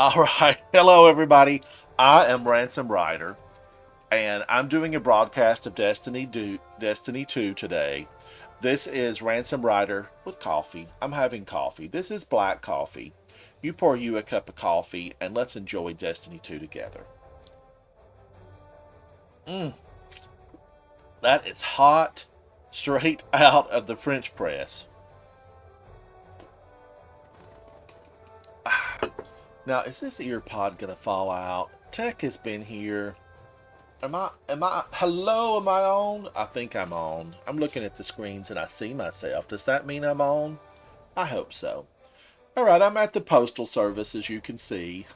All right. Hello, everybody. I am Ransom Rider, and I'm doing a broadcast of Destiny 2 today. This is Ransom Rider with coffee. I'm having coffee. This is black coffee. You pour you a cup of coffee, and let's enjoy Destiny 2 together. Mm, that is hot, straight out of the French press. Now, is this ear pod gonna fall out? Tech has been here. Hello, am I on? I think I'm on. I'm looking at the screens and I see myself. Does that mean I'm on? I hope so. All right, I'm at the Postal Service, as you can see.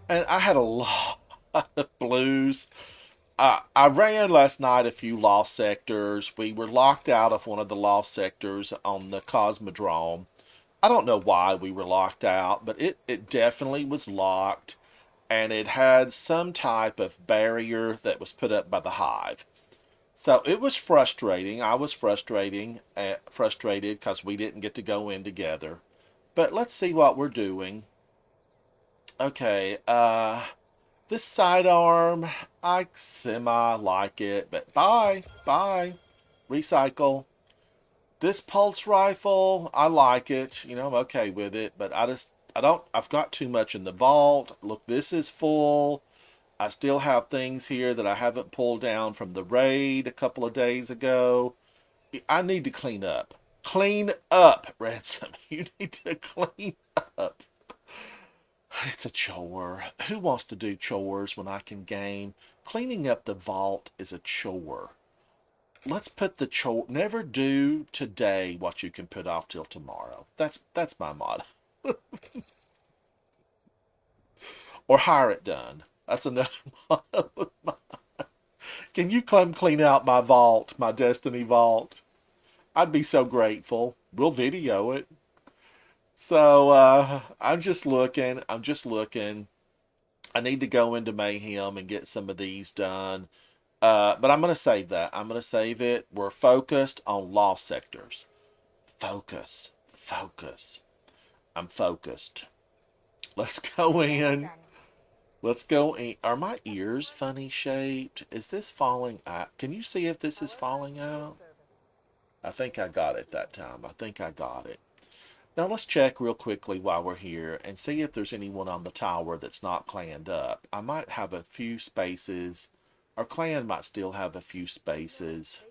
And I had a lot of blues. I ran last night a few lost sectors. We were locked out of one of the lost sectors on the Cosmodrome. I don't know why we were locked out, but it definitely was locked. And it had some type of barrier that was put up by the hive. So it was frustrating. I was frustrated because we didn't get to go in together. But let's see what we're doing. Okay, this sidearm, I semi like it, but bye. Recycle. This pulse rifle, I like it. I'm okay with it, but I've got too much in the vault. Look, this is full. I still have things here that I haven't pulled down from the raid a couple of days ago. I need to clean up. Clean up, Ransom. You need to clean up. It's a chore. Who wants to do chores when I can game? Cleaning up the vault is a chore. Let's put the chore. Never do today what you can put off till tomorrow. That's my motto. Or hire it done. That's another motto. Can you come clean out my vault, my Destiny vault? I'd be so grateful. We'll video it. So I'm just looking. I need to go into Mayhem and get some of these done. But I'm going to save that. I'm going to save it. We're focused on lost sectors. Focus. I'm focused. Let's go in. Let's go in. Are my ears funny shaped? Is this falling out? Can you see if this is falling out? I think I got it that time. I think I got it. Now let's check real quickly while we're here and see if there's anyone on the tower that's not clanned up. I might have a few spaces. Our clan might still have a few spaces.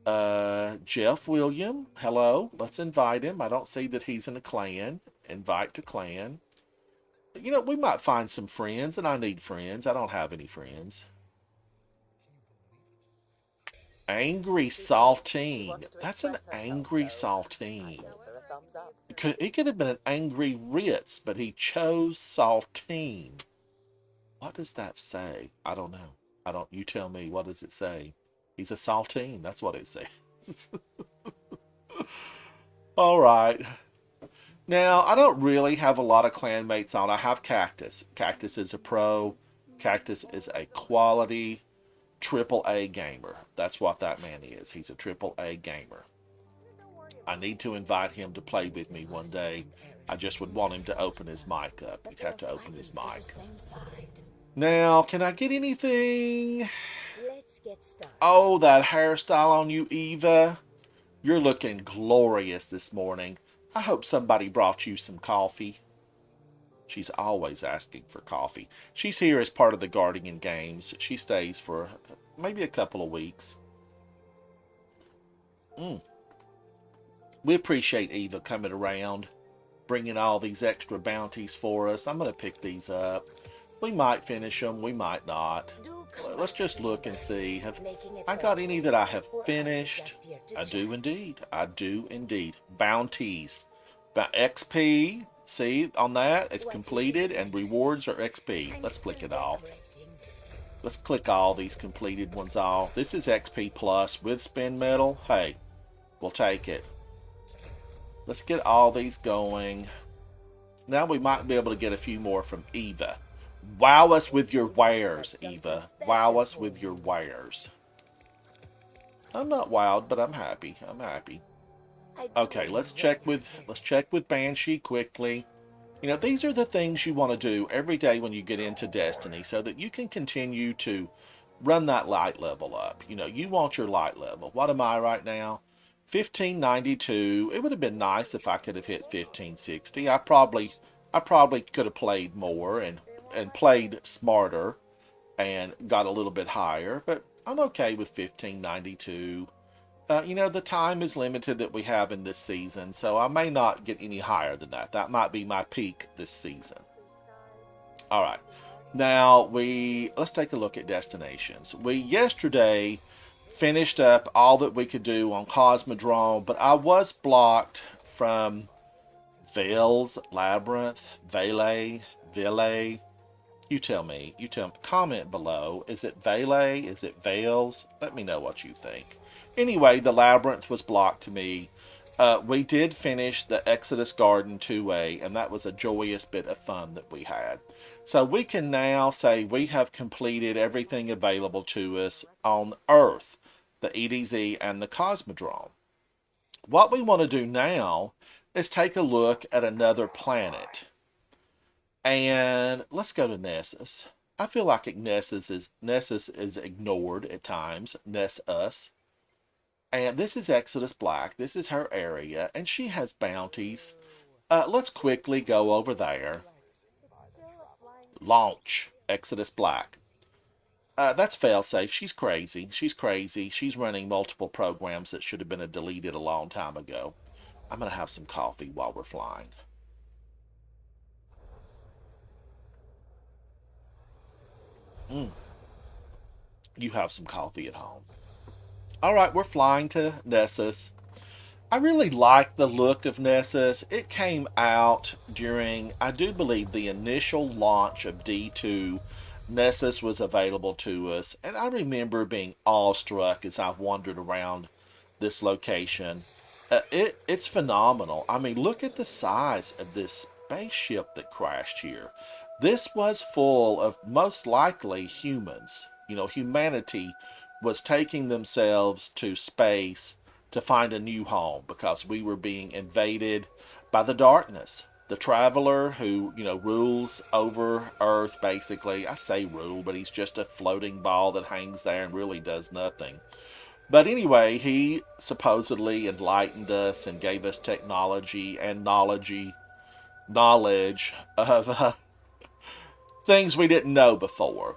Jeff William, hello. Let's invite him. I don't see that he's in a clan. Invite to clan. We might find some friends, and I need friends. I don't have any friends. Angry Saltine. That's an angry Saltine. He could have been an angry Ritz, but he chose Saltine. What does that say? I don't know. You tell me. What does it say? He's a Saltine. That's what it says. All right. Now, I don't really have a lot of clanmates on. I have Cactus. Cactus is a pro. Cactus is a quality AAA gamer. That's what that man is. He's a AAA gamer. I need to invite him to play with me one day. I just would want him to open his mic up. He'd have to open his mic. Now, can I get anything? Oh, that hairstyle on you, Eva. You're looking glorious this morning. I hope somebody brought you some coffee. She's always asking for coffee. She's here as part of the Guardian Games. She stays for maybe a couple of weeks. We appreciate Eva coming around, bringing all these extra bounties for us. I'm going to pick these up. We might finish them. We might not. Let's just look and see. Have I got any that I have finished? I do indeed. Bounties. XP. See, on that, it's completed, and rewards are XP. Let's click it off. Let's click all these completed ones off. This is XP plus with spin metal. Hey, we'll take it. Let's get all these going. Now we might be able to get a few more from Eva. Wow us with your wares, Eva. Wow us with your wares. I'm not wowed, but I'm happy. Okay, let's check with Banshee quickly. You know, these are the things you want to do every day when you get into Destiny so that you can continue to run that light level up. You know, you want your light level. What am I right now? 1592. It would have been nice if I could have hit 1560. I probably could have played more and played smarter and got a little bit higher, but I'm okay with 1592. You know, the time is limited that we have in this season, so I may not get any higher than that. That might be my peak this season. All right. Now, let's take a look at destinations. We yesterday finished up all that we could do on Cosmodrome, but I was blocked from Vale's Labyrinth, Ville. You tell me. You tell me. Comment below. Is it Vale? Is it Vales? Let me know what you think. Anyway, the Labyrinth was blocked to me. We did finish the Exodus Garden 2A, and that was a joyous bit of fun that we had. So we can now say we have completed everything available to us on Earth, the EDZ, and the Cosmodrome. What we want to do now is take a look at another planet. And let's go to Nessus. I feel like Nessus is ignored at times. Nessus. And this is Exodus Black. This is her area. And she has bounties. Let's quickly go over there. Launch. Exodus Black. That's failsafe. She's crazy. She's crazy. She's running multiple programs that should have been deleted a long time ago. I'm going to have some coffee while we're flying. You have some coffee at home. All right, we're flying to Nessus. I really like the look of Nessus. It came out during, I do believe, the initial launch of D2. Nessus was available to us, and I remember being awestruck as I wandered around this location. It's phenomenal. I mean, look at the size of this spaceship that crashed here. This was full of most likely humans. You know, humanity was taking themselves to space to find a new home because we were being invaded by the darkness. The traveler who, you know, rules over Earth, basically. I say rule, but he's just a floating ball that hangs there and really does nothing. But anyway, he supposedly enlightened us and gave us technology and knowledge of things we didn't know before.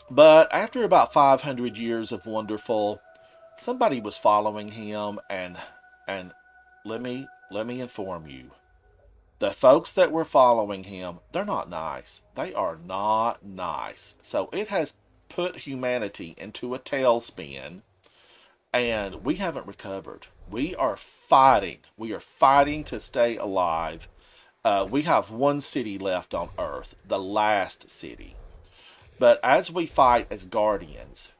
But after about 500 years of wonderful, somebody was following him, and let me inform you, the folks that were following him, they're not nice. They are not nice. So it has put humanity into a tailspin, and we haven't recovered. We are fighting. We are fighting to stay alive. We have one city left on Earth, the last city. But as we fight as guardians,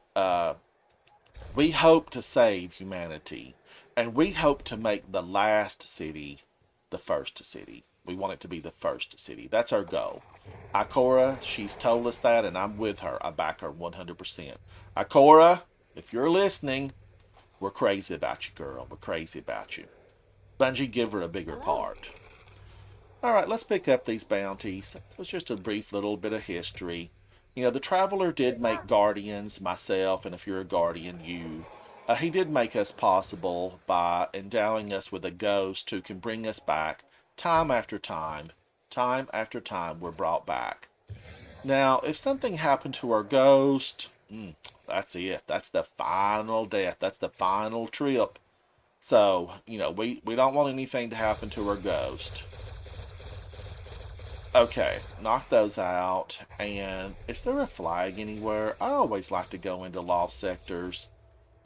we hope to save humanity, and we hope to make the last city the first city. We want it to be the first city. That's our goal. Ikora, she's told us that, and I'm with her. I back her 100%. Ikora, if you're listening, we're crazy about you, girl. We're crazy about you. Bungie, give her a bigger part. All right, let's pick up these bounties. It was just a brief little bit of history. You know, the Traveler did make Guardians, myself, and if you're a Guardian, you. He did make us possible by endowing us with a ghost who can bring us back time after time. Time after time, we're brought back. Now, if something happened to our ghost, that's it. That's the final death. That's the final trip. So, you know, we don't want anything to happen to our ghost. Okay, knock those out. And is there a flag anywhere? I always like to go into lost sectors.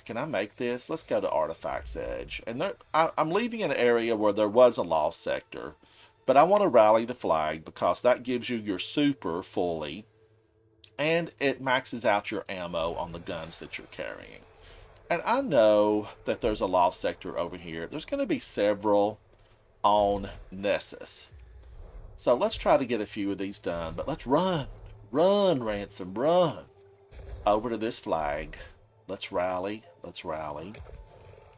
Can I make this? Let's go to Artifacts Edge. And I'm leaving an area where there was a lost sector. But I want to rally the flag because that gives you your super fully. And it maxes out your ammo on the guns that you're carrying. And I know that there's a lost sector over here. There's going to be several on Nessus. So let's try to get a few of these done. But let's run. Run, Ransom, run. Over to this flag. Let's rally. Let's rally.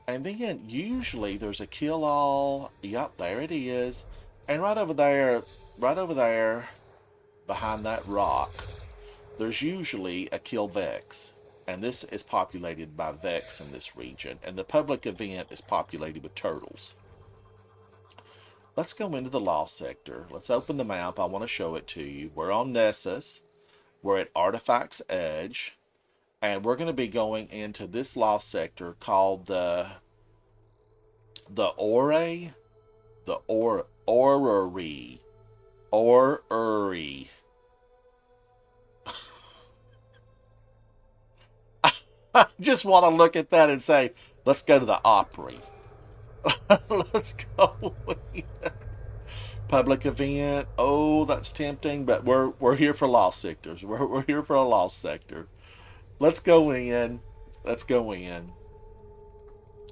And then usually there's a kill all. Yep, there it is. And right over there, right over there, behind that rock, there's usually a kill Vex. And this is populated by Vex in this region. And the public event is populated with turtles. Let's go into the Lost Sector. Let's open the map. I want to show it to you. We're on Nessus. We're at Artifact's Edge. And we're going to be going into this Lost Sector called the Orrery. The Orrery. Orrery. I just want to look at that and say, let's go to the Opry. Let's go. Public event. Oh, that's tempting, but we're here for Lost Sectors. We're here for a Lost Sector. Let's go in. Let's go in.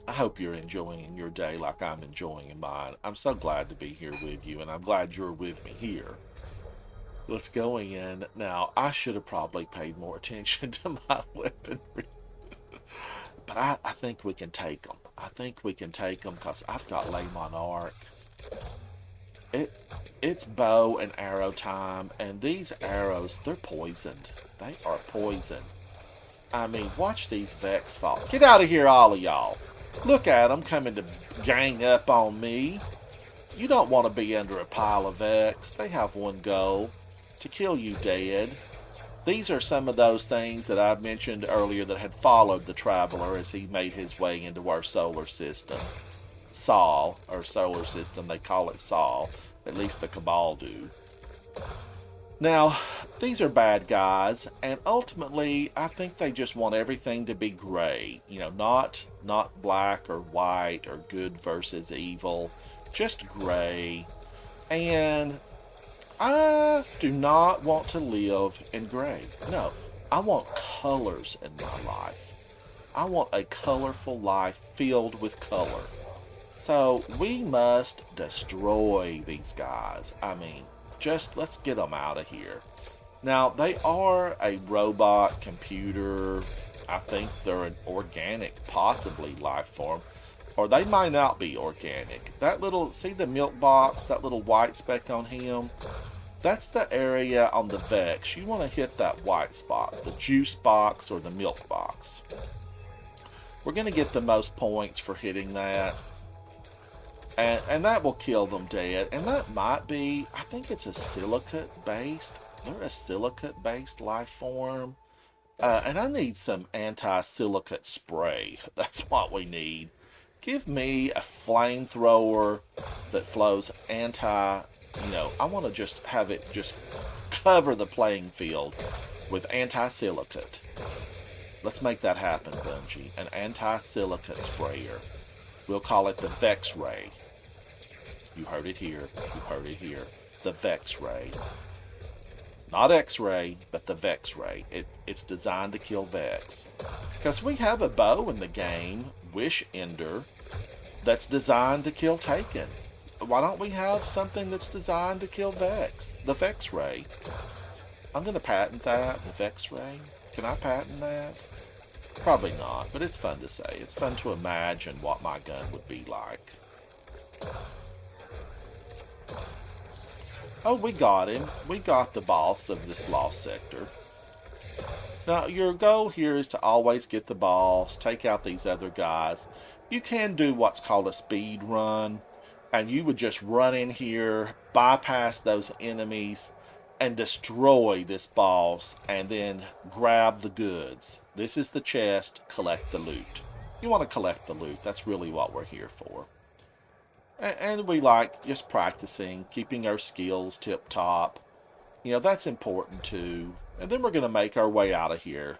I hope you're enjoying your day like I'm enjoying mine. I'm so glad to be here with you, and I'm glad you're with me here. Let's go in. Now, I should have probably paid more attention to my weaponry. But I think we can take them. I think we can take them because I've got Le Monarch. It's bow and arrow time, and these arrows, they're poisoned. They are poisoned. I mean, watch these Vex fall. Get out of here, all of y'all. Look at them coming to gang up on me. You don't want to be under a pile of Vex. They have one goal: to kill you dead. These are some of those things that I mentioned earlier that had followed the Traveler as he made his way into our solar system. Sol, or solar system, they call it Sol. At least the Cabal do. Now, these are bad guys, and ultimately, I think they just want everything to be gray. You know, not black or white or good versus evil. Just gray. And I do not want to live in gray. No, I want colors in my life. I want a colorful life filled with color. So we must destroy these guys. I mean, just let's get them out of here. Now, they are a robot computer. I think they're an organic, possibly, life form. Or they might not be organic. That little, see the milk box, that little white speck on him? That's the area on the Vex. You want to hit that white spot, the juice box or the milk box. We're going to get the most points for hitting that. And that will kill them dead. And that might be, I think it's a silicate-based. They're a silicate-based life form. And I need some anti-silicate spray. That's what we need. Give me a flamethrower that flows I want to just have it just cover the playing field with anti-silicate. Let's make that happen, Bungie. An anti-silicate sprayer. We'll call it the Vex Ray. You heard it here. You heard it here. The Vex Ray. Not X-Ray, but the Vex Ray. It's designed to kill Vex. Because we have a bow in the game, Wish Ender, that's designed to kill Taken. Why don't we have something that's designed to kill Vex? The Vex Ray. I'm going to patent that, the Vex Ray. Can I patent that? Probably not, but it's fun to say. It's fun to imagine what my gun would be like. Oh, we got him. We got the boss of this Lost Sector. Now, your goal here is to always get the boss, take out these other guys. You can do what's called a speed run, and you would just run in here, bypass those enemies, and destroy this boss, and then grab the goods. This is the chest, collect the loot. You want to collect the loot. That's really what we're here for. And we like just practicing, keeping our skills tip top. You know, that's important too. And then we're going to make our way out of here.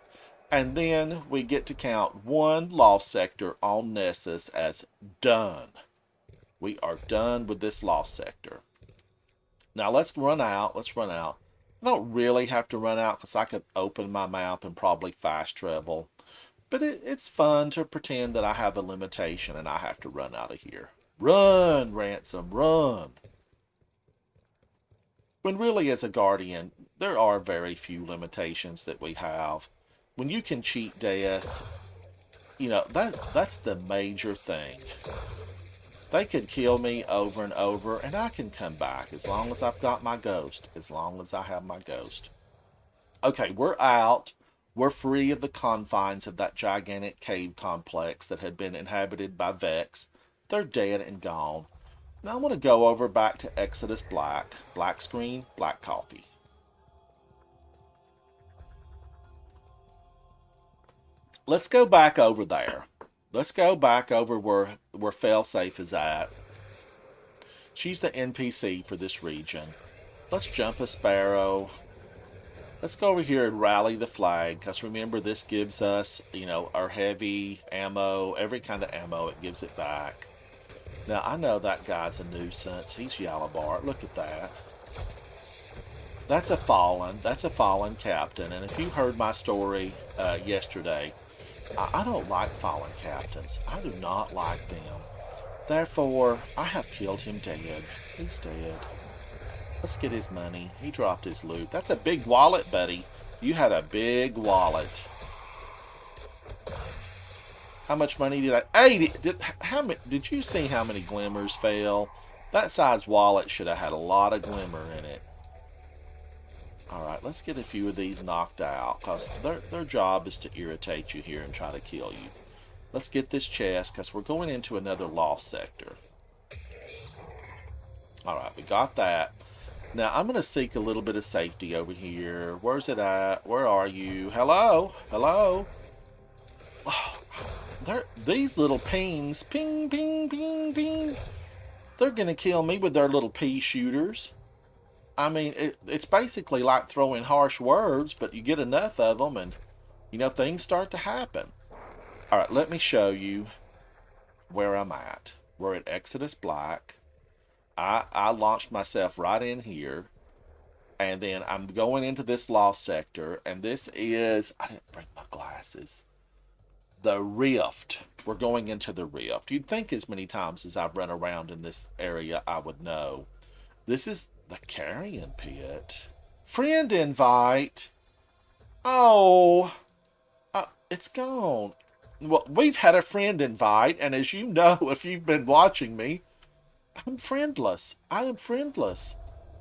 And then we get to count one Lost Sector on Nessus as done. We are done with this Lost Sector. Now let's run out. Let's run out. I don't really have to run out because I could open my map and probably fast travel. But it's fun to pretend that I have a limitation and I have to run out of here. Run, Ransom, run. When really, as a Guardian, there are very few limitations that we have. When you can cheat death, you know, that's the major thing. They could kill me over and over, and I can come back as long as I've got my ghost. As long as I have my ghost. Okay, we're out. We're free of the confines of that gigantic cave complex that had been inhabited by Vex. They're dead and gone. Now I want to go over back to Exodus Black. Black screen, black coffee. Let's go back over there. Let's go back over where Failsafe is at. She's the NPC for this region. Let's jump a sparrow. Let's go over here and rally the flag, because remember, this gives us, our heavy ammo, every kind of ammo, it gives it back. Now, I know that guy's a nuisance. He's Yellow Bart. Look at that. That's a fallen captain. And if you heard my story yesterday, I don't like fallen captains. I do not like them. Therefore, I have killed him dead. He's dead. Let's get his money. He dropped his loot. That's a big wallet, buddy. You had a big wallet. How much money did I... Hey, did you see how many glimmers fell? That size wallet should have had a lot of glimmer in it. Alright, let's get a few of these knocked out, because their job is to irritate you here and try to kill you. Let's get this chest, because we're going into another lost sector. Alright, we got that. Now, I'm going to seek a little bit of safety over here. Where's it at? Where are you? Hello? Hello? Oh, these little pings. Ping, ping, ping, ping. They're going to kill me with their little pea shooters. I mean, it's basically like throwing harsh words, but you get enough of them and, things start to happen. All right, let me show you where I'm at. We're at Exodus Black. I launched myself right in here, and then I'm going into this lost sector, and this is, I didn't bring my glasses, the Rift. We're going into the Rift. You'd think as many times as I've run around in this area, I would know. This is the Carrion Pit. Friend invite. Oh, it's gone. Well, we've had a friend invite, and as you know, if you've been watching me, I'm friendless. I am friendless.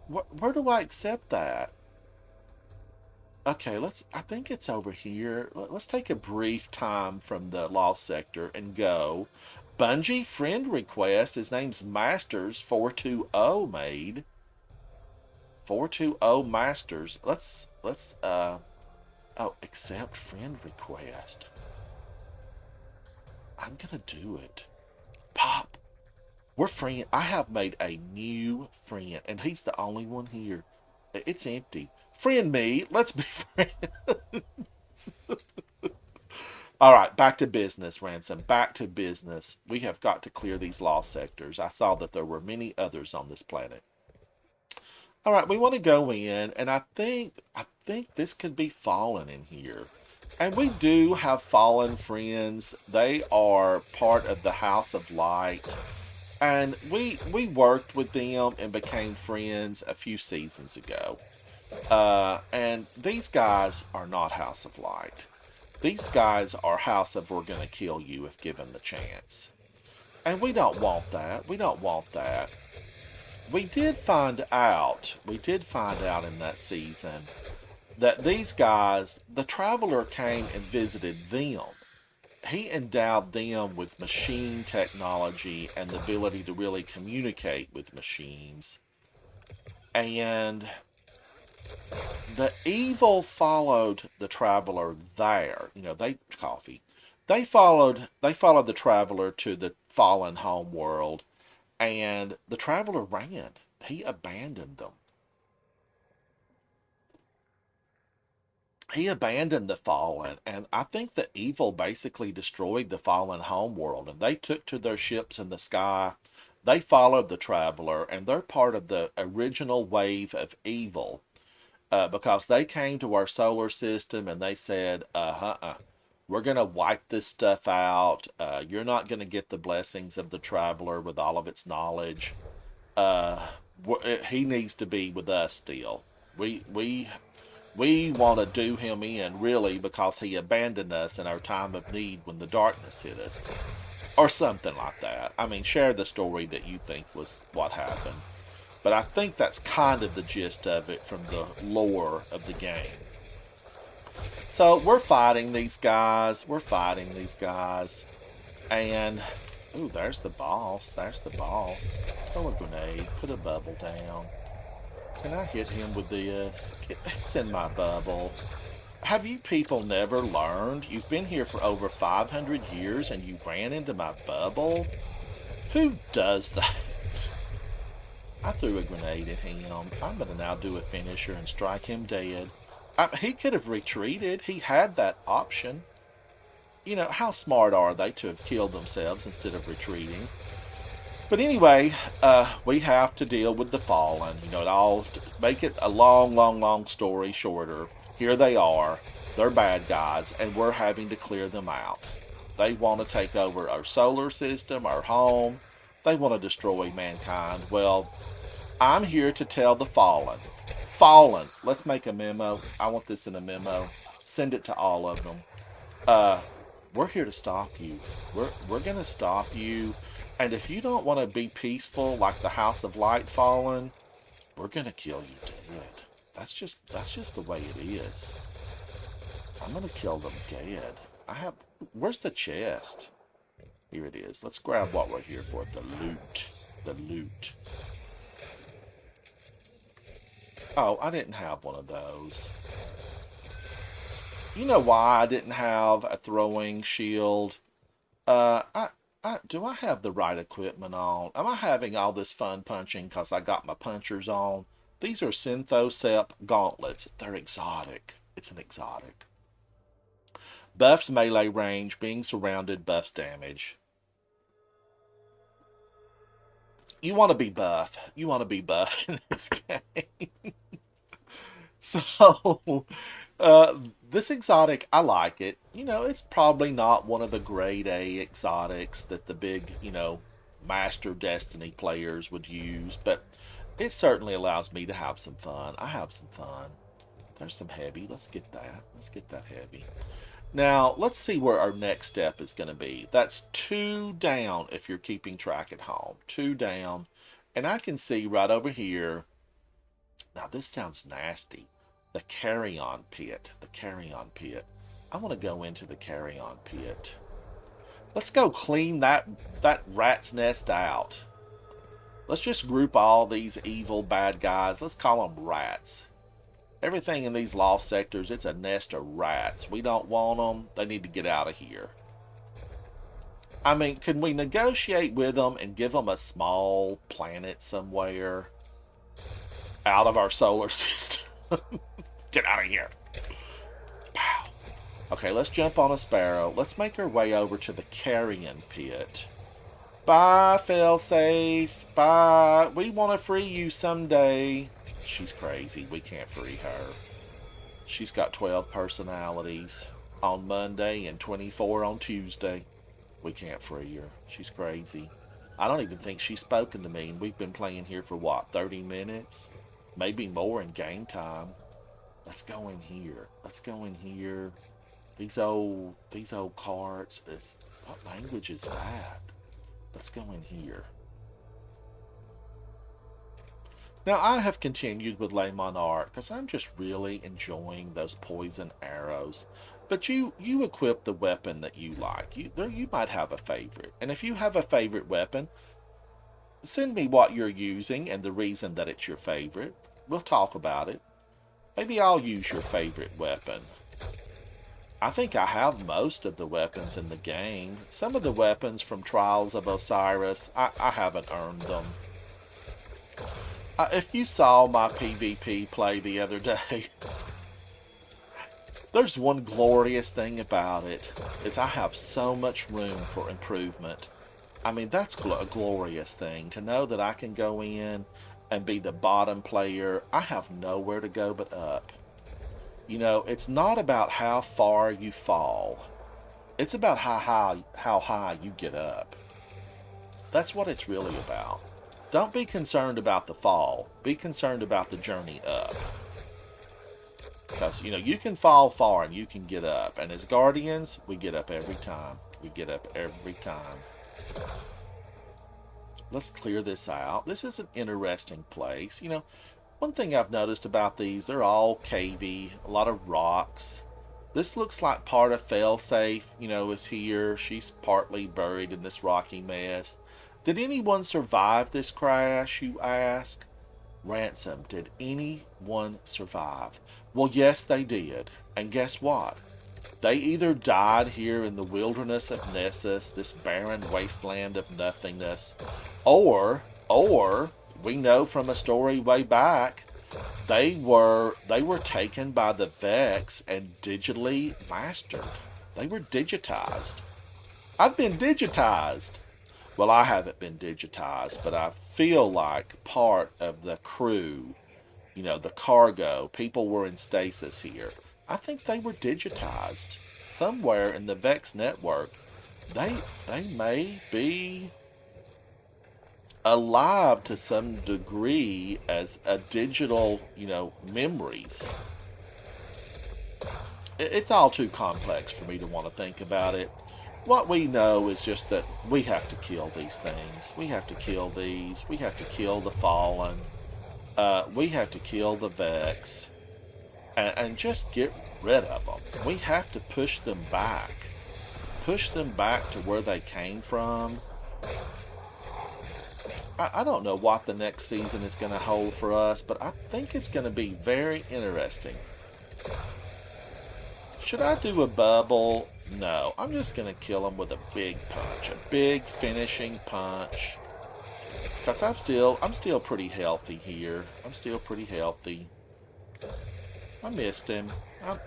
Where do I accept that? Okay, I think it's over here. Let's take a brief time from the lost sector and go. Bungie friend request. His name's Masters420 made. 420 Masters. Let's accept friend request. I'm gonna do it. Pop. We're friends. I have made a new friend, and he's the only one here. It's empty. Friend me. Let's be friends. All right, back to business, Ransom. Back to business. We have got to clear these lost sectors. I saw that there were many others on this planet. All right, we want to go in, and I think this could be Fallen in here. And we do have Fallen friends. They are part of the House of Light. And we worked with them and became friends a few seasons ago. And these guys are not House of Light. These guys are House of We're gonna kill you if given the chance. And we don't want that. We don't want that. We did find out in that season that these guys, the Traveler came and visited them. He endowed them with machine technology and the ability to really communicate with machines. And the evil followed the Traveler there. They followed the Traveler to the fallen home world, and the Traveler ran. He abandoned them. He abandoned the Fallen, and I think the evil basically destroyed the Fallen homeworld, and they took to their ships in the sky. They followed the Traveler, and they're part of the original wave of evil, because they came to our solar system and they said, we're going to wipe this stuff out. You're not going to get the blessings of the Traveler with all of its knowledge. He needs to be with us still. We want to do him in, really, because he abandoned us in our time of need when the darkness hit us. Or something like that. I mean, share the story that you think was what happened. But I think that's kind of the gist of it from the lore of the game. So we're fighting these guys. We're fighting these guys. And, ooh, there's the boss. There's the boss. Throw a grenade. Put a bubble down. Can I hit him with this? It's in my bubble. Have you people never learned? You've been here for over 500 years and you ran into my bubble? Who does that? I threw a grenade at him. I'm going to now do a finisher and strike him dead. He could have retreated. He had that option. You know, how smart are they to have killed themselves instead of retreating? But anyway, we have to deal with the fallen. You know, it all, to make it a long story shorter. Here they are. They're bad guys, and we're having to clear them out. They want to take over our solar system, our home. They want to destroy mankind. Well, I'm here to tell the fallen. Fallen. Let's make a memo. I want this in a memo. Send it to all of them. We're here to stop you. We're going to stop you. And if you don't want to be peaceful like the House of Light Fallen, we're going to kill you dead. That's just the way it is. I'm going to kill them dead. Where's the chest? Here it is. Let's grab what we're here for. The loot. The loot. Oh, I didn't have one of those. You know why I didn't have a throwing shield? Do I have the right equipment on? Am I having all this fun punching because I got my punchers on? These are Synthocep Gauntlets. They're exotic. It's an exotic. Buffs melee range. Being surrounded buffs damage. You want to be buff. You want to be buff in this game. So, this exotic, I like it. You know, it's probably not one of the grade A exotics that the big, you know, Master Destiny players would use, but it certainly allows me to have some fun. I have some fun. There's some heavy. Let's get that. Let's get that heavy. Now, let's see where our next step is going to be. That's 2 down if you're keeping track at home. 2 down. And I can see right over here. Now, this sounds nasty. The carry-on pit. The carry-on pit. I want to go into the carry-on pit. Let's go clean that rat's nest out. Let's just group all these evil bad guys. Let's call them rats. Everything in these lost sectors, it's a nest of rats. We don't want them. They need to get out of here. I mean, can we negotiate with them and give them a small planet somewhere out of our solar system? Get out of here. Pow. Okay, let's jump on a sparrow. Let's make our way over to the carrion pit. Bye, failsafe. Bye. We want to free you someday. She's crazy. We can't free her. She's got 12 personalities on Monday and 24 on Tuesday. We can't free her. She's crazy. I don't even think she's spoken to me, and we've been playing here for what, 30 minutes? Maybe more in game time. Let's go in here. Let's go in here. These old carts. What language is that? Let's go in here. Now, I have continued with Le Monarch because I'm just really enjoying those poison arrows. But you equip the weapon that you like. You might have a favorite. And if you have a favorite weapon, send me what you're using and the reason that it's your favorite. We'll talk about it. Maybe I'll use your favorite weapon. I think I have most of the weapons in the game. Some of the weapons from Trials of Osiris, I haven't earned them. If you saw my PvP play the other day, there's one glorious thing about it, is I have so much room for improvement. I mean, that's a glorious thing, to know that I can go in and be the bottom player. I have nowhere to go but up. You know, it's not about how far you fall. It's about how high you get up. That's what it's really about. Don't be concerned about the fall. Be concerned about the journey up. Because, you know, you can fall far and you can get up. And as Guardians, we get up every time. We get up every time. Let's clear this out. This is an interesting place. You know, one thing I've noticed about these, they're all cavey, a lot of rocks. This looks like part of Failsafe, you know, is here. She's partly buried in this rocky mess. Did anyone survive this crash, you ask? Ransom, did anyone survive? Well, yes, they did. And guess what? They either died here in the wilderness of Nessus, this barren wasteland of nothingness, or we know from a story way back, they were taken by the Vex and digitally mastered. They were digitized. I've been digitized. Well, I haven't been digitized, but I feel like part of the crew, you know, the cargo, people were in stasis here. I think they were digitized. Somewhere in the Vex network, they may be alive to some degree as a digital, you know, memories. It's all too complex for me to want to think about it. What we know is just that we have to kill these things. We have to kill these. We have to kill the Fallen. We have to kill the Vex. And just get rid of them. We have to push them back. Push them back to where they came from. I don't know what the next season is going to hold for us, but I think it's going to be very interesting. Should I do a bubble? No, I'm just going to kill him with a big punch, a big finishing punch. Because I'm still pretty healthy here. I'm still pretty healthy. I missed him,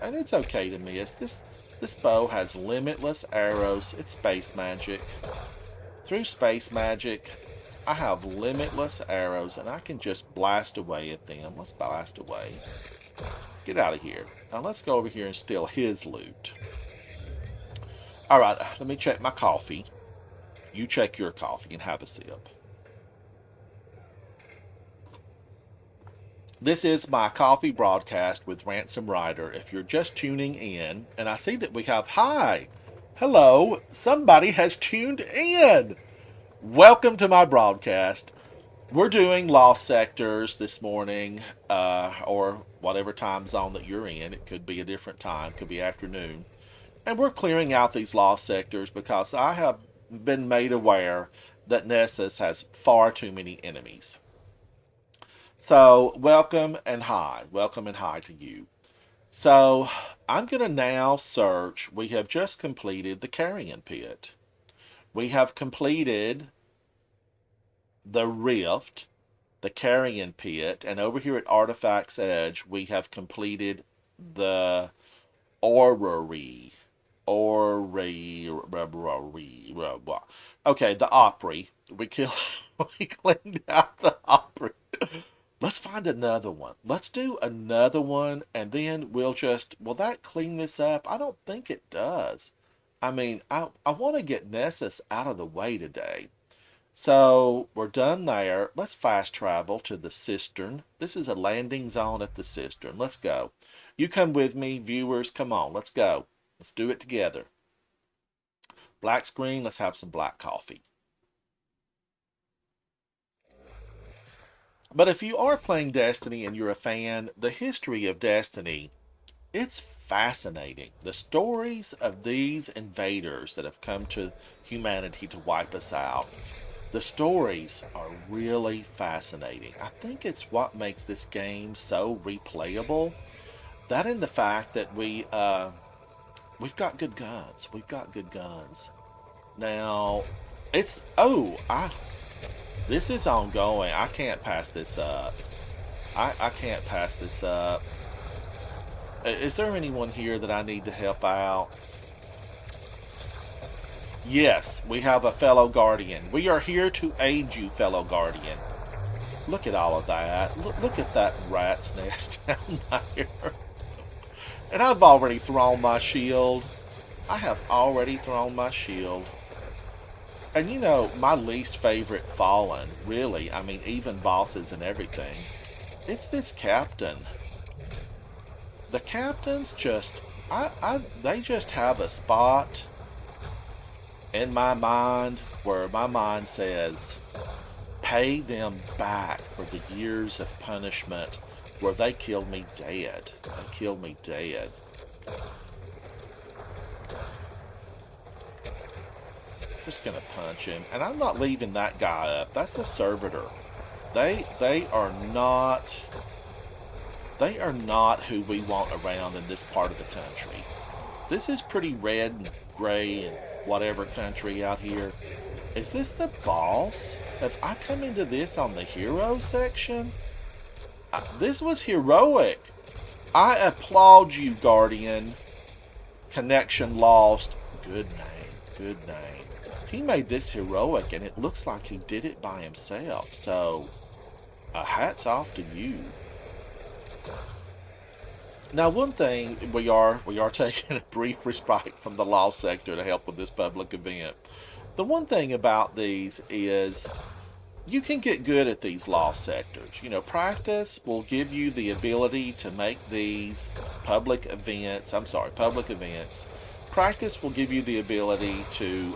and it's okay to miss. This bow has limitless arrows. It's space magic. Through space magic, I have limitless arrows, and I can just blast away at them. Let's blast away. Get out of here. Now let's go over here and steal his loot. Alright, let me check my coffee. You check your coffee and have a sip. This is my coffee broadcast with Ransom Rider. If you're just tuning in, and I see that we have, hi, hello, somebody has tuned in. Welcome to my broadcast. We're doing Lost Sectors this morning, or whatever time zone that you're in. It could be a different time, could be afternoon. And we're clearing out these Lost Sectors because I have been made aware that Nessus has far too many enemies. So, welcome and hi to you. So, I'm going to now search. We have just completed the Carrion Pit. We have completed the Rift, the Carrion Pit, and over here at Artifact's Edge, we have completed the Orrery. Okay, the Opry. We cleaned out the Opry. Let's find another one. Let's do another one, and then we'll just... Will that clean this up? I don't think it does. I mean, I want to get Nessus out of the way today. So, we're done there. Let's fast travel to the Cistern. This is a landing zone at the Cistern. Let's go. You come with me, viewers. Come on, let's go. Let's do it together. Black screen. Let's have some black coffee. But if you are playing Destiny and you're a fan, the history of Destiny, it's fascinating. The stories of these invaders that have come to humanity to wipe us out, the stories are really fascinating. I think it's what makes this game so replayable. That and the fact that we've got good guns. We've got good guns. Now, it's... This is ongoing. I can't pass this up. I can't pass this up. Is there anyone here that I need to help out? Yes, we have a fellow guardian. We are here to aid you, fellow guardian. Look at all of that. Look at that rat's nest down there. And I've already thrown my shield. I have already thrown my shield. And you know, my least favorite Fallen, really, I mean, even bosses and everything, it's this captain. The captains just, they just have a spot in my mind where my mind says, pay them back for the years of punishment where they killed me dead. They killed me dead. Just gonna punch him, and I'm not leaving that guy up. That's a servitor. They are not who we want around in this part of the country. This is pretty red and gray and whatever country out here. Is this the boss? Have I come into this on the hero section? This was heroic. I applaud you, Guardian. Connection lost. Good name. Good name. He made this heroic, and it looks like he did it by himself. So, hats off to you. Now, one thing, we are taking a brief respite from the law sector to help with this public event. The one thing about these is you can get good at these law sectors. You know, practice will give you the ability to make these public events. Practice will give you the ability to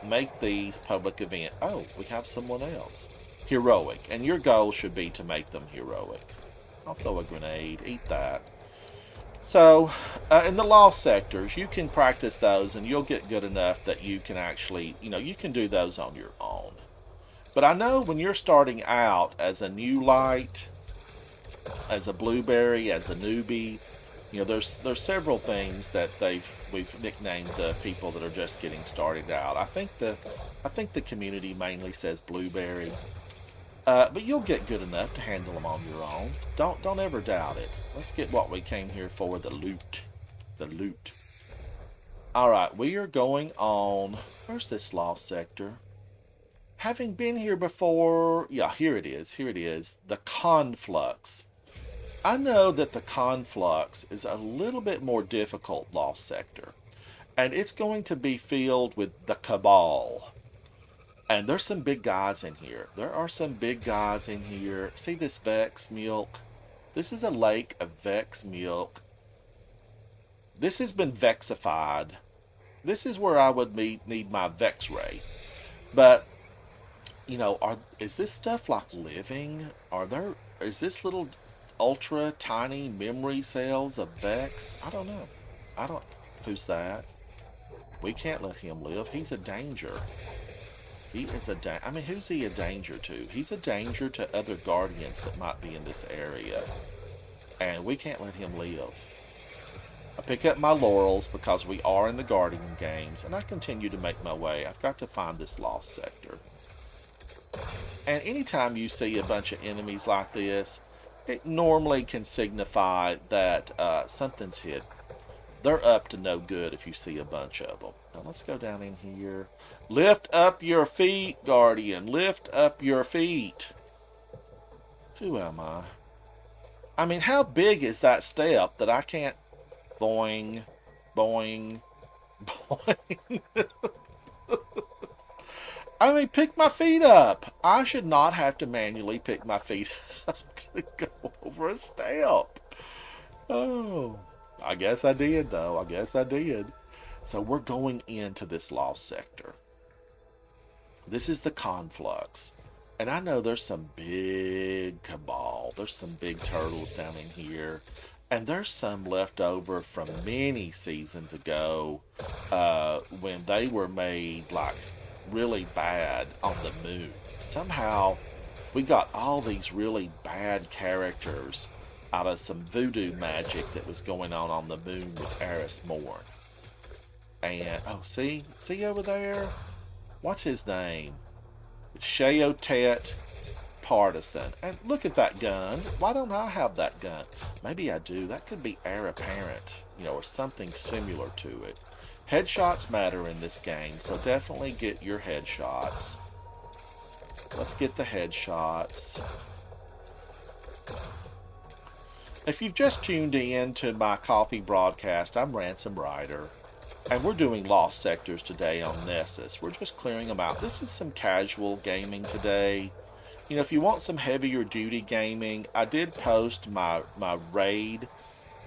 make these public events. Oh, we have someone else. Heroic. And your goal should be to make them heroic. I'll throw a grenade. Eat that. So, in the law sectors, you can practice those and you'll get good enough that you can actually, you can do those on your own. But I know when you're starting out as a new light, as a blueberry, as a newbie, there's several things that we've nicknamed the people that are just getting started out. I think the community mainly says blueberry, but you'll get good enough to handle them on your own. Don't ever doubt it. Let's get what we came here for, the loot. The loot. All right, we are going on. Where's this lost sector? Having been here before, yeah, here it is. The conflux. I know that the conflux is a little bit more difficult lost sector, and it's going to be filled with the cabal. And there's some big guys in here. There are some big guys in here. See this Vex milk? This is a lake of Vex milk. This has been vexified. This is where I would need my Vex ray. But, is this stuff like living? Is this little ultra tiny memory cells of Vex? I don't know. Who's that? We can't let him live. He's a danger. He is who's he a danger to? He's a danger to other guardians that might be in this area. And we can't let him live. I pick up my laurels because we are in the Guardian games, and I continue to make my way. I've got to find this lost sector. And anytime you see a bunch of enemies like this, it normally can signify that something's hidden. They're up to no good if you see a bunch of them. Now let's go down in here. Lift up your feet, Guardian. Lift up your feet. Who am I? How big is that step that I can't... Boing, boing, boing. Pick my feet up. I should not have to manually pick my feet up to go over a step. Oh, I guess I did, though. I guess I did. So we're going into this lost sector. This is the conflux. And I know there's some big cabal. There's some big turtles down in here. And there's some left over from many seasons ago when they were made like really bad on the moon. Somehow we got all these really bad characters out of some voodoo magic that was going on the moon with Eris Morn. And, see over there? What's his name? Sheotet Partisan. And look at that gun. Why don't I have that gun? Maybe I do. That could be heir apparent, or something similar to it. Headshots matter in this game, so definitely get your headshots. Let's get the headshots. If you've just tuned in to my coffee broadcast, I'm Ransom Rider. And we're doing lost sectors today on Nessus. We're just clearing them out. This is some casual gaming today. If you want some heavier duty gaming, I did post my raid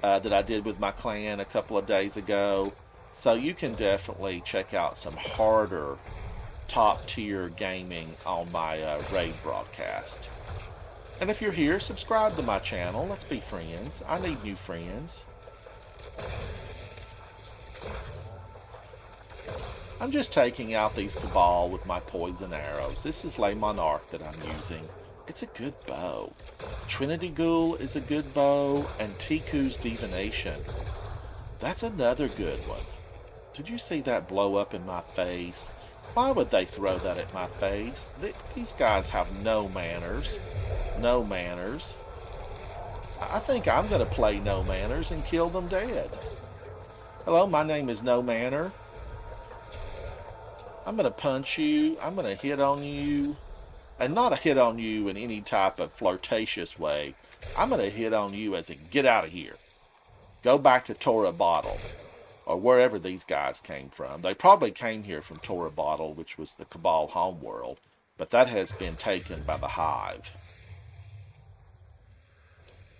that I did with my clan a couple of days ago. So you can definitely check out some harder top tier gaming on my raid broadcast. And if you're here, subscribe to my channel. Let's be friends. I need new friends. I'm just taking out these Cabal with my poison arrows. This is Le Monarch that I'm using. It's a good bow. Trinity Ghoul is a good bow, and Tiku's Divination. That's another good one. Did you see that blow up in my face? Why would they throw that at my face? These guys have no manners. No manners. I think I'm going to play No Manners and kill them dead. Hello, my name is No Manner. I'm going to punch you. I'm going to hit on you. And not a hit on you in any type of flirtatious way. I'm going to hit on you as a get out of here. Go back to Torah Bottle. Or wherever these guys came from. They probably came here from Torah Bottle, which was the Cabal homeworld. But that has been taken by the Hive.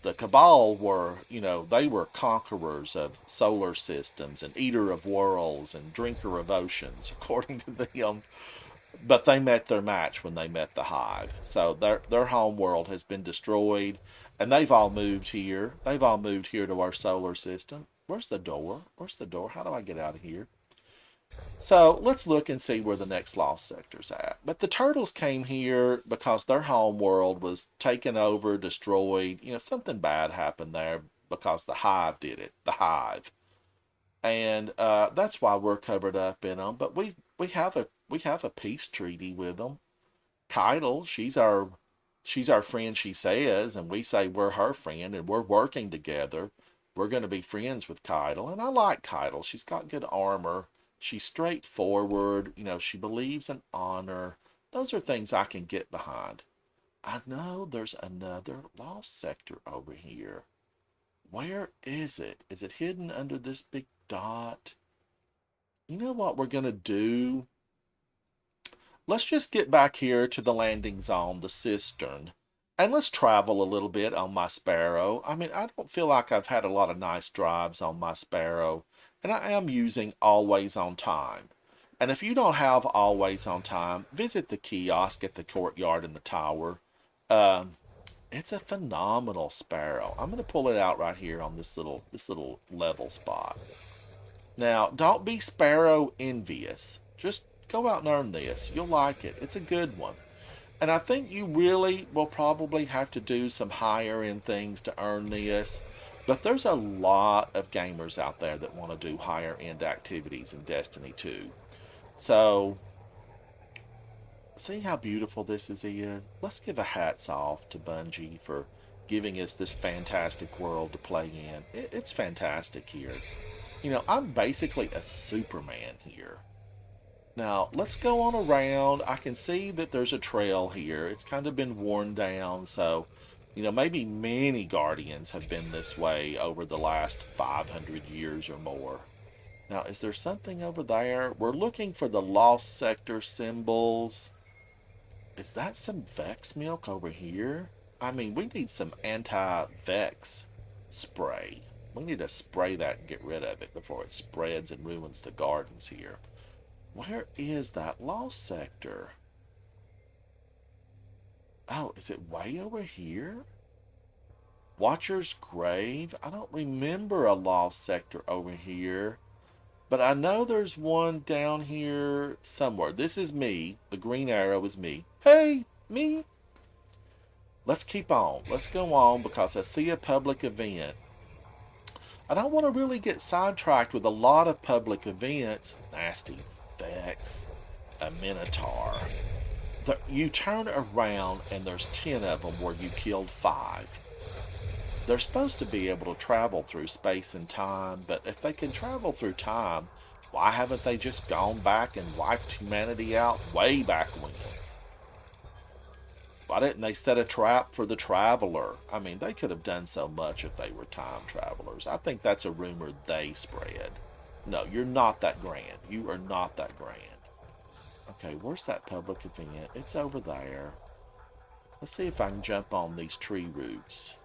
The Cabal were, they were conquerors of solar systems and eater of worlds and drinker of oceans, according to them. But they met their match when they met the Hive. So their home world has been destroyed, and they've all moved here. They've all moved here to our solar system. Where's the door? Where's the door? How do I get out of here? So let's look and see where the next lost sector's at. But the turtles came here because their home world was taken over, destroyed. Something bad happened there because the Hive did it. The Hive. And that's why we're covered up in them. But we have a peace treaty with them. Keitel, she's our friend, she says, and we say we're her friend, and we're working together. We're going to be friends with Keitel, and I like Keitel. She's got good armor. She's straightforward. She believes in honor. Those are things I can get behind. I know there's another lost sector over here. Where is it? Is it hidden under this big dot? You know what we're going to do? Let's just get back here to the landing zone, the cistern, and let's travel a little bit on my Sparrow. I mean, I don't feel like I've had a lot of nice drives on my Sparrow, and I am using Always on Time. And if you don't have Always on Time, visit the kiosk at the courtyard in the tower. It's a phenomenal Sparrow. I'm going to pull it out right here on this little level spot. Now, don't be Sparrow envious. Just go out and earn this. You'll like it. It's a good one. And I think you really will probably have to do some higher end things to earn this. But there's a lot of gamers out there that want to do higher end activities in Destiny 2. So, see how beautiful this is here? Let's give a hats off to Bungie for giving us this fantastic world to play in. It's fantastic here. I'm basically a Superman here. Now, let's go on around. I can see that there's a trail here. It's kind of been worn down, so, maybe many Guardians have been this way over the last 500 years or more. Now, is there something over there? We're looking for the lost sector symbols. Is that some Vex milk over here? I mean, we need some anti-Vex spray. We need to spray that and get rid of it before it spreads and ruins the gardens here. Where is that lost sector? Oh, is it way over here? Watcher's Grave? I don't remember a lost sector over here. But I know there's one down here somewhere. This is me. The green arrow is me. Hey, me. Let's keep on. Let's go on because I see a public event. I don't want to really get sidetracked with a lot of public events. Nasty Vex, a Minotaur. You turn around and there's 10 of them where you killed 5. They're supposed to be able to travel through space and time, but if they can travel through time, why haven't they just gone back and wiped humanity out way back when? Why didn't they set a trap for the Traveler? I mean, they could have done so much if they were time travelers. I think that's a rumor they spread. No, you're not that grand. You are not that grand. Okay, where's that public event? It's over there. Let's see if I can jump on these tree roots.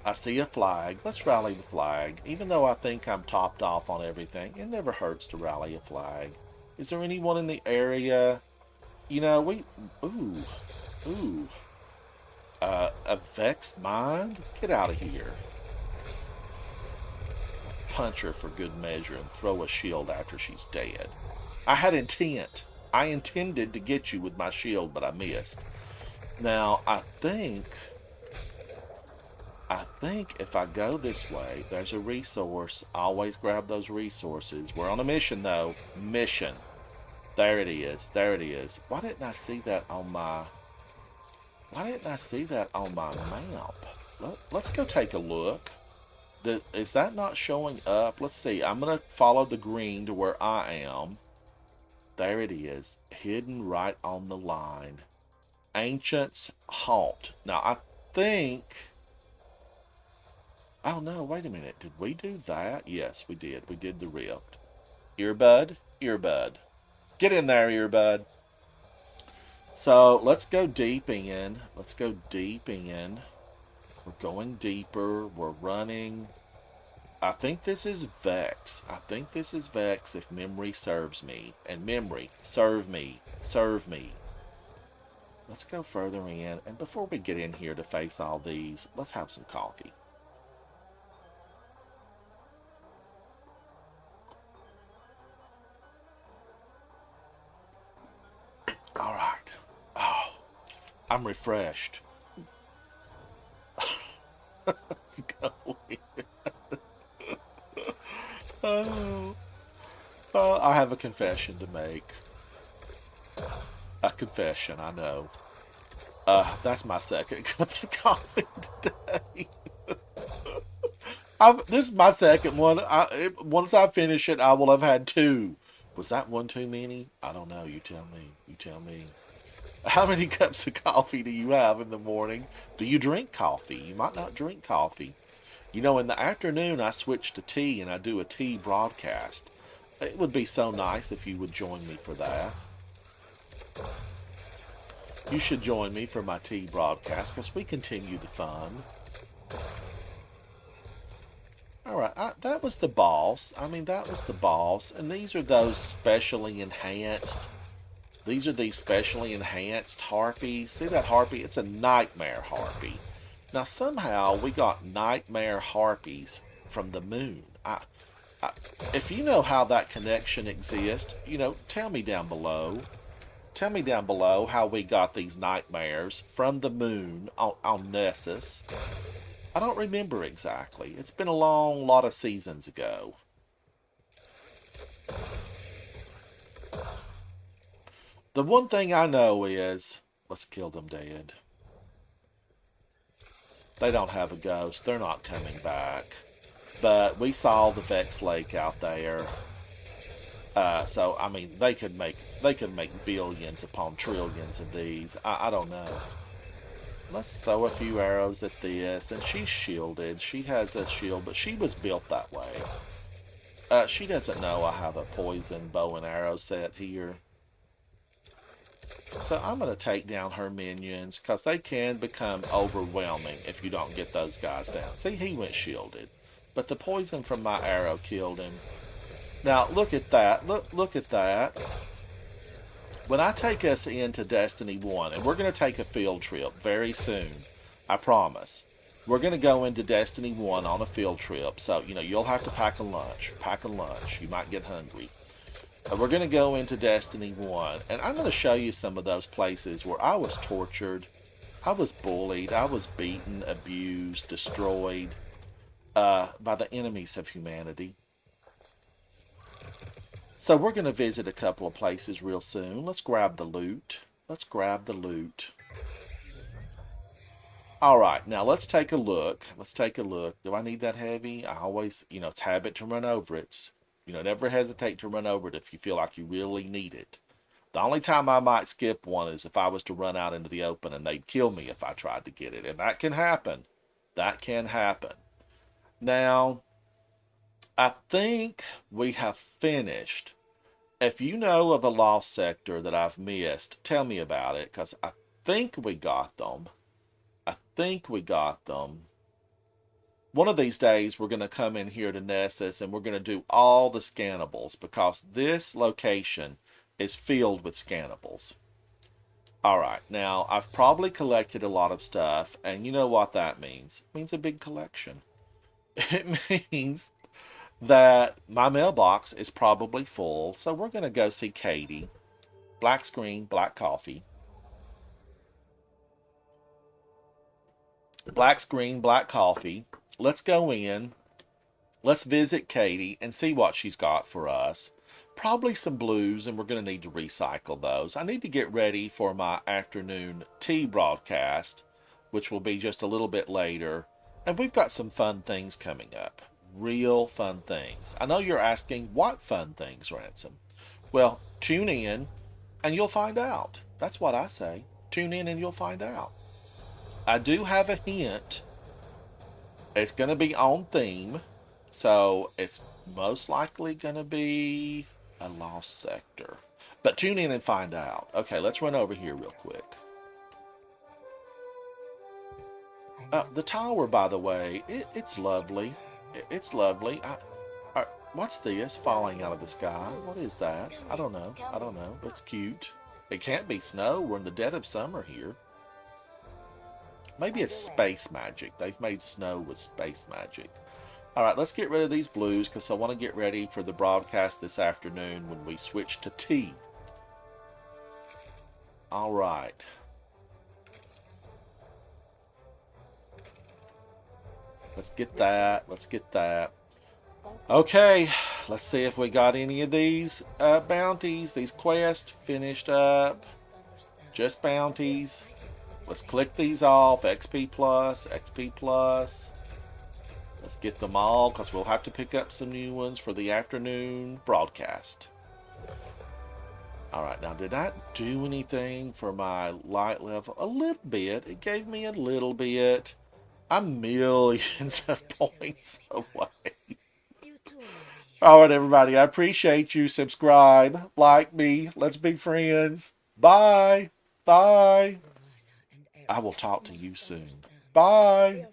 I see a flag. Let's rally the flag. Even though I think I'm topped off on everything, it never hurts to rally a flag. Is there anyone in the area? You know, Ooh. Ooh. A vexed mind? Get out of here. Punch her for good measure and throw a shield after she's dead. I had intent. I intended to get you with my shield, but I missed. Now, I think if I go this way, there's a resource. I always grab those resources. We're on a mission, though. Mission. There it is. There it is. Why didn't I see that on my... Why didn't I see that on my map? Let's go take a look. Is that not showing up? Let's see. I'm going to follow the green to where I am. There it is. Hidden right on the line. Ancient's Haunt. Now, I think... Oh, no. Wait a minute. Did we do that? Yes, we did. We did the rift. Earbud? Earbud. Get in there, Earbud. So, let's go deep in. Let's go deep in. We're going deeper. We're running. I think this is Vex. I think this is Vex if memory serves me. And memory, serve me. Serve me. Let's go further in. And before we get in here to face all these, let's have some coffee. All right. Oh, I'm refreshed. Let's go in. I have a confession to make. A confession, I know. That's my second cup of coffee today. This is my second one. Once I finish it, I will have had two. Was that one too many? I don't know. You tell me. You tell me. How many cups of coffee do you have in the morning? Do you drink coffee? You might not drink coffee. You know, in the afternoon, I switch to tea and I do a tea broadcast. It would be so nice if you would join me for that. You should join me for my tea broadcast because we continue the fun. Alright, that was the boss. I mean, that was the boss. And these are those specially enhanced. These are these specially enhanced harpies. See that harpy? It's a nightmare harpy. Now, somehow, we got nightmare harpies from the moon. If you know how that connection exists, you know, tell me down below. Tell me down below how we got these nightmares from the moon on Nessus. I don't remember exactly. It's been a long lot of seasons ago. The one thing I know is, let's kill them dead. They don't have a ghost. They're not coming back. But we saw the Vex Lake out there. So I mean, they could make billions upon trillions of these. I don't know. Let's throw a few arrows at this, and she's shielded. She has a shield, but she was built that way. She doesn't know I have a poison bow and arrow set here. So I'm going to take down her minions, because they can become overwhelming if you don't get those guys down. See, he went shielded. But the poison from my arrow killed him. Now, look at that. Look at that. When I take us into Destiny 1, and we're going to take a field trip very soon, I promise. We're going to go into Destiny 1 on a field trip. So, you know, you'll have to pack a lunch. Pack a lunch. You might get hungry. We're going to go into Destiny 1, and I'm going to show you some of those places where I was tortured, I was bullied, I was beaten, abused, destroyed by the enemies of humanity. So we're going to visit a couple of places real soon. Let's grab the loot. Let's grab the loot. Alright, now let's take a look. Let's take a look. Do I need that heavy? I always, you know, it's habit to run over it. You know, never hesitate to run over it if you feel like you really need it. The only time I might skip one is if I was to run out into the open and they'd kill me if I tried to get it. And that can happen. That can happen. Now, I think we have finished. If you know of a lost sector that I've missed, tell me about it, because I think we got them. I think we got them. one of these days we're going to come in here to Nessus and we're going to do all the scannables because this location is filled with scannables. All right, now I've probably collected a lot of stuff, and you know what that means. It means a big collection. It means that my mailbox is probably full, so we're going to go see Katie. Black screen, black coffee. Black screen, black coffee. Let's go in. Let's visit Katie and see what she's got for us. Probably some blues, and we're going to need to recycle those. I need to get ready for my afternoon tea broadcast, which will be just a little bit later. And we've got some fun things coming up. Real fun things. I know you're asking, what fun things, Ransom? Well, tune in and you'll find out. That's what I say. Tune in and you'll find out. I do have a hint. It's going to be on theme. So it's most likely going to be a lost sector. But tune in and find out. Okay, let's run over here real quick. The tower, by the way, it's lovely. It's lovely. What's this falling out of the sky? What is that? I don't know. I don't know. It's cute. It can't be snow. We're in the dead of summer here. Maybe it's space magic. They've made snow with space magic. All right, let's get rid of these blues because I want to get ready for the broadcast this afternoon when we switch to tea. All right. Let's get that. Let's get that. Okay, let's see if we got any of these bounties, these quests finished up. Just bounties. Let's click these off. XP plus, XP plus. Let's get them all because we'll have to pick up some new ones for the afternoon broadcast. Alright, now did I do anything for my light level? A little bit. It gave me a little bit. I'm millions of points away. Alright, everybody. I appreciate you. Subscribe. Like me. Let's be friends. Bye. Bye. I will talk to you soon. Bye.